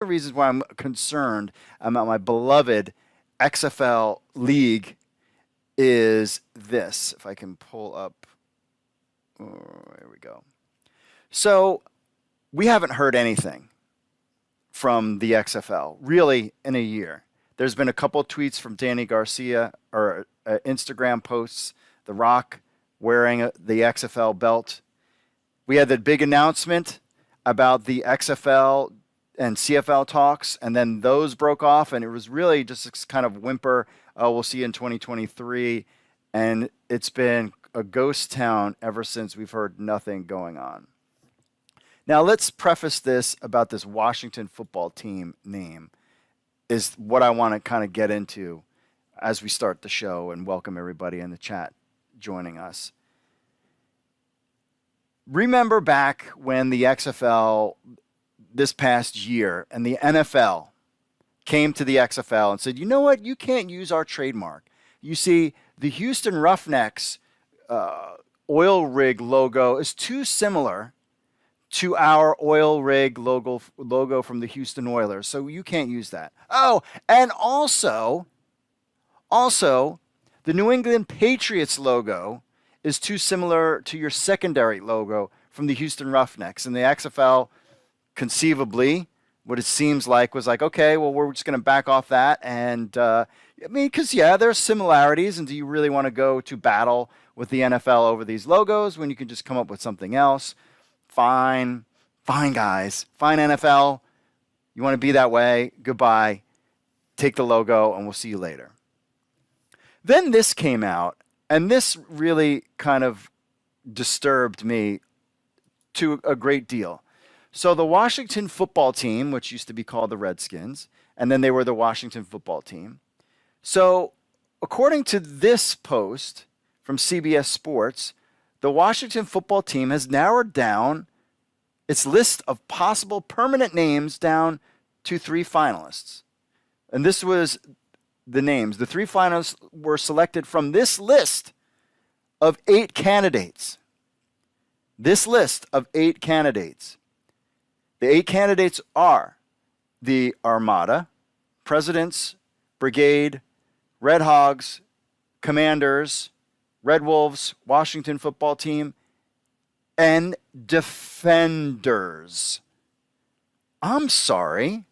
the reasons why I'm concerned about my beloved XFL league is this. If I can pull up, oh, there we go. So we haven't heard anything from the XFL really in a year. There's been a couple tweets from Danny Garcia or Instagram posts, The Rock wearing the XFL belt. We had the big announcement about the XFL and CFL talks, and then those broke off, and it was really just this kind of whimper, oh, we'll see you in 2023, and it's been a ghost town ever since. We've heard nothing going on. Now, let's preface this about this Washington football team name is what I want to kind of get into as we start the show and welcome everybody in the chat joining us. Remember back when the XFL this past year and the NFL came to the XFL and said, you know what, you can't use our trademark. You see, the Houston Roughnecks oil rig logo is too similar to our oil rig logo from the Houston Oilers, so you can't use that. Oh, and also, the New England Patriots logo is too similar to your secondary logo from the Houston Roughnecks. And the XFL, conceivably, what it seems like was like, okay, well, we're just going to back off that. And, I mean, because, yeah, there's similarities. And do you really want to go to battle with the NFL over these logos when you can just come up with something else? Fine, guys. Fine, NFL. You want to be that way? Goodbye. Take the logo, and we'll see you later. Then this came out, and this really kind of disturbed me to a great deal. So the Washington football team, which used to be called the Redskins, and then they were the Washington football team. So according to this post from CBS Sports, the Washington football team has narrowed down its list of possible permanent names down to 3 finalists. And this was the names. The 3 finalists were selected from this list of 8 candidates. This list of 8 candidates. The 8 candidates are the Armada, Presidents, Brigade, Red Hogs, Commanders, Red Wolves, Washington football team, and Defenders. I'm sorry.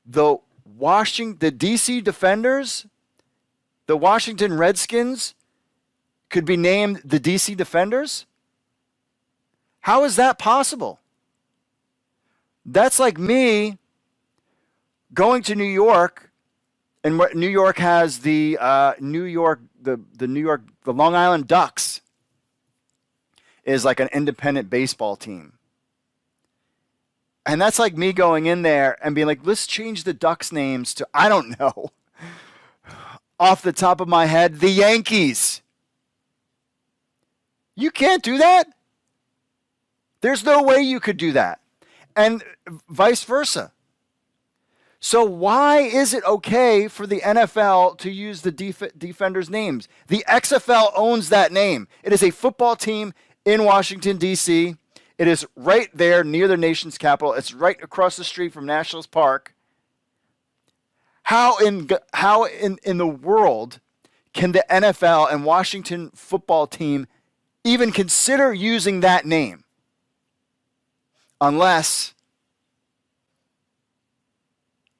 The DC Defenders, the Washington Redskins, could be named the DC Defenders? How is that possible? That's like me going to New York, and New York has the Long Island Ducks is like an independent baseball team. And that's like me going in there and being like, let's change the Ducks names to, I don't know, off the top of my head, the Yankees. You can't do that. There's no way you could do that. And vice versa. So why is it okay for the NFL to use the defenders' names? The XFL owns that name. It is a football team in Washington, D.C. It is right there near the nation's capital. It's right across the street from Nationals Park. How in the world can the NFL and Washington football team even consider using that name? Unless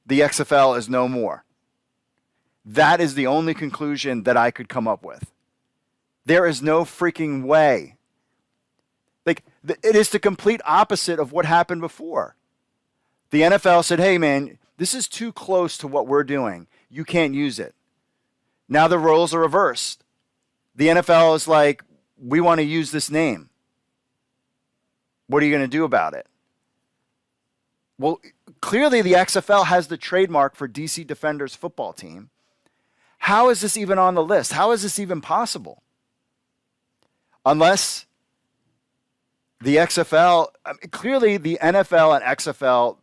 the XFL is no more. That is the only conclusion that I could come up with. There is no freaking way. Like, it is the complete opposite of what happened before. The NFL said, hey, man, this is too close to what we're doing. You can't use it. Now the roles are reversed. The NFL is like, we want to use this name. What are you going to do about it? Well, clearly the XFL has the trademark for DC Defenders football team. How is this even on the list? How is this even possible? Unless the XFL, clearly the NFL and XFL,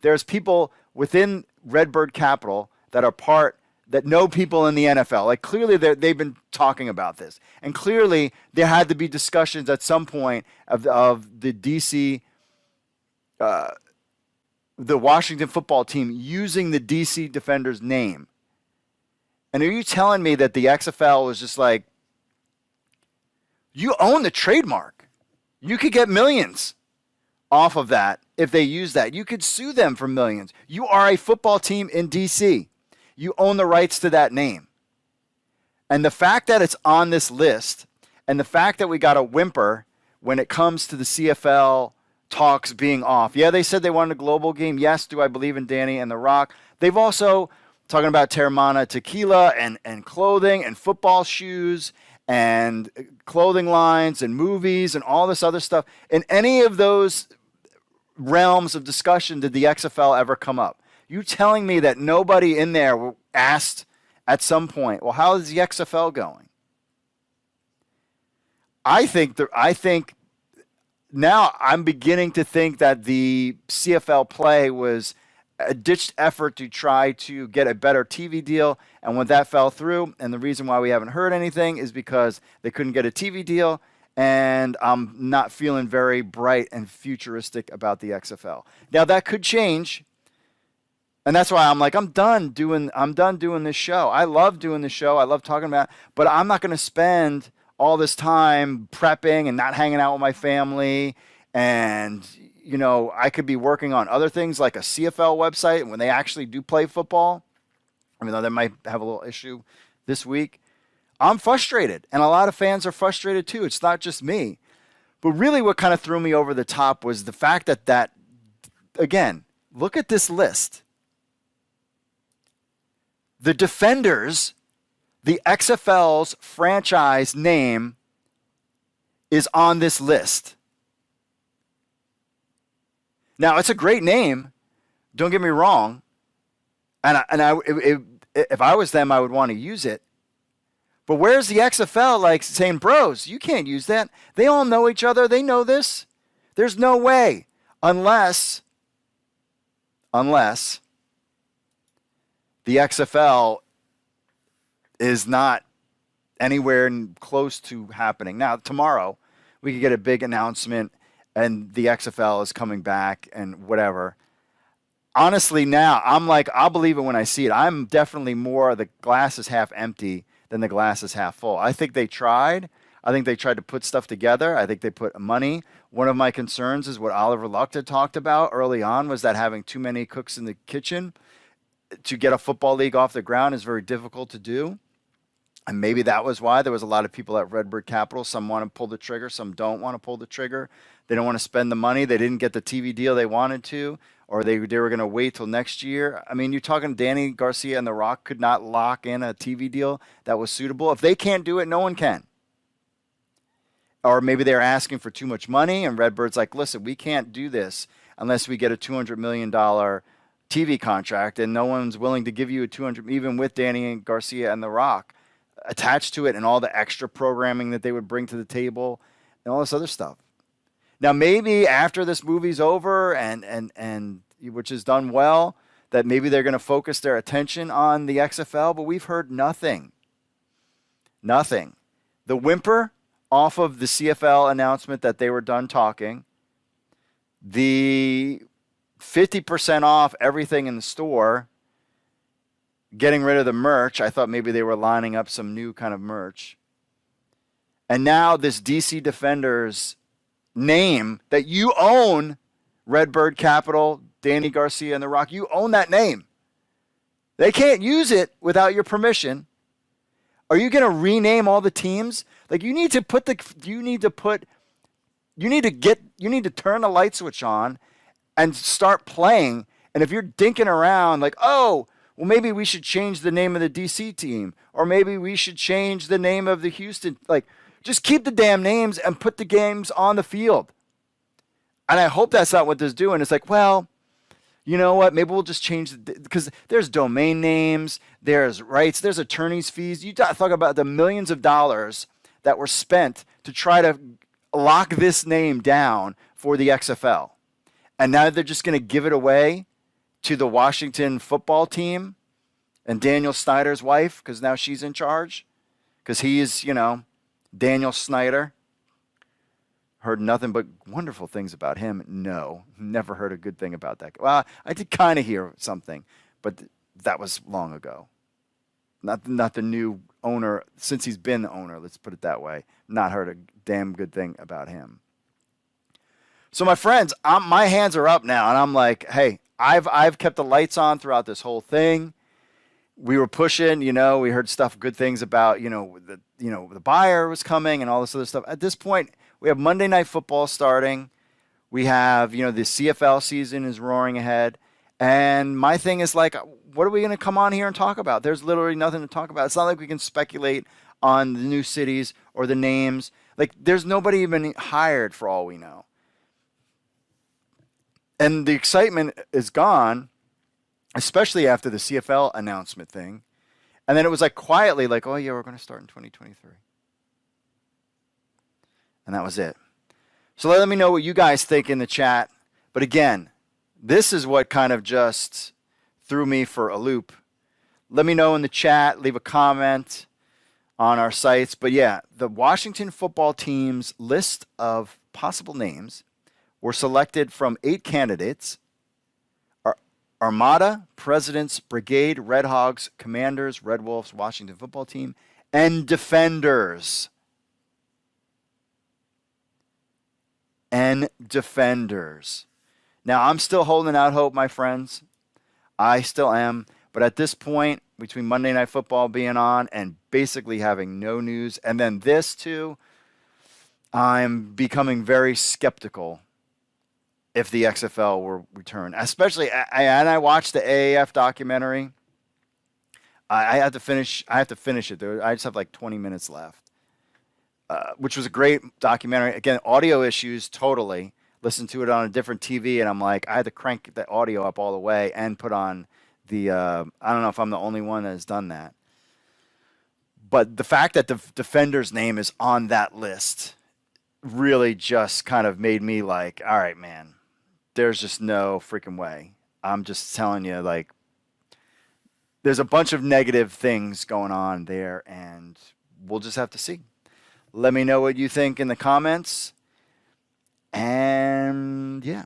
there's people within Redbird Capital that know people in the NFL. Like, clearly they've been talking about this. And clearly there had to be discussions at some point of the DC the Washington football team using the DC Defenders name. And are you telling me that the XFL was just like, you own the trademark. You could get millions off of that if they use that. You could sue them for millions. You are a football team in DC. You own the rights to that name. And the fact that it's on this list, and the fact that we got a whimper when it comes to the CFL talks being off. Yeah, they said they wanted a global game. Yes, do I believe in Danny and The Rock? They've also talking about Terramana tequila and clothing and football shoes and clothing lines and movies and all this other stuff. In any of those realms of discussion did the XFL ever come up? You telling me that nobody in there asked at some point, well, how is the XFL going? I think now I'm beginning to think that the CFL play was a ditched effort to try to get a better TV deal. And when that fell through, and the reason why we haven't heard anything is because they couldn't get a TV deal. And I'm not feeling very bright and futuristic about the XFL. Now that could change. And that's why I'm like, I'm done doing this show. I love doing this show. I love talking about it, but I'm not going to spend all this time prepping and not hanging out with my family. And, you know, I could be working on other things like a CFL website. And when they actually do play football, even though they might have a little issue this week, I'm frustrated. And a lot of fans are frustrated too. It's not just me. But really what kind of threw me over the top was the fact that again, look at this list. The Defenders, the XFL's franchise name, is on this list. Now, it's a great name. Don't get me wrong. If I was them, I would want to use it. But where's the XFL like saying, bros, you can't use that. They all know each other. They know this. There's no way. Unless the XFL is not anywhere close to happening. Now, tomorrow, we could get a big announcement and the XFL is coming back and whatever. Honestly, now, I'm like, I'll believe it when I see it. I'm definitely more the glass is half empty than the glass is half full. I think they tried. I think they tried to put stuff together. I think they put money. One of my concerns is what Oliver Luck had talked about early on was that having too many cooks in the kitchen to get a football league off the ground is very difficult to do. And maybe that was why there was a lot of people at Redbird Capital. Some want to pull the trigger. Some don't want to pull the trigger. They don't want to spend the money. They didn't get the TV deal they wanted to, or they were going to wait till next year. I mean, you're talking Danny Garcia and The Rock could not lock in a TV deal that was suitable. If they can't do it, no one can. Or maybe they're asking for too much money, and Redbird's like, listen, we can't do this unless we get a $200 million TV contract, and no one's willing to give you a 200, even with Danny Garcia and The Rock attached to it, and all the extra programming that they would bring to the table, and all this other stuff. Now, maybe after this movie's over, and which is done well, that maybe they're going to focus their attention on the XFL, but we've heard nothing. Nothing. The whimper off of the CFL announcement that they were done talking, the 50% off everything in the store, getting rid of the merch. I thought maybe they were lining up some new kind of merch. And now this DC Defenders name that you own, Redbird Capital, Danny Garcia and The Rock, you own that name. They can't use it without your permission. Are you going to rename all the teams? Like you need to turn the light switch on and start playing. And if you're dinking around like, oh, well, maybe we should change the name of the DC team, or maybe we should change the name of the Houston. Like, just keep the damn names and put the games on the field. And I hope that's not what they're doing. It's like, well, you know what? Maybe we'll just change because there's domain names, there's rights, there's attorney's fees. You talk about the millions of dollars that were spent to try to lock this name down for the XFL. And now they're just going to give it away to the Washington football team and Daniel Snyder's wife, because now she's in charge, because he is, Daniel Snyder, Heard nothing but wonderful things about him. No, never heard a good thing about that. Well, I did kind of hear something, but that was long ago. Not the new owner, since he's been the owner, let's put it that way. Not heard a damn good thing about him. So my friends, my hands are up now, and I'm like, hey, I've kept the lights on throughout this whole thing. We were pushing, we heard good things about, the buyer was coming and all this other stuff. At this point, we have Monday Night Football starting. We have, the CFL season is roaring ahead. And my thing is like, what are we going to come on here and talk about? There's literally nothing to talk about. It's not like we can speculate on the new cities or the names. Like, there's nobody even hired for all we know. And the excitement is gone, especially after the CFL announcement thing. And then it was like quietly like, oh, yeah, we're going to start in 2023. And that was it. So let me know what you guys think in the chat. But again, this is what kind of just threw me for a loop. Let me know in the chat. Leave a comment on our sites. But yeah, the Washington football team's list of possible names were selected from 8 candidates: Armada, Presidents, Brigade, Red Hogs, Commanders, Red Wolves, Washington football team, and Defenders. And Defenders. Now, I'm still holding out hope, my friends. I still am. But at this point, between Monday Night Football being on and basically having no news, and then this too, I'm becoming very skeptical if the XFL will return. Especially, and I watched the AAF documentary. I have to finish it. I just have like 20 minutes left, which was a great documentary. Again, audio issues, totally. Listened to it on a different TV, and I'm like, I had to crank the audio up all the way and put on the, I don't know if I'm the only one that has done that. But the fact that the Defender's name is on that list really just kind of made me like, all right, man, there's just no freaking way. I'm just telling you, like, there's a bunch of negative things going on there, and we'll just have to see. Let me know what you think in the comments. And yeah.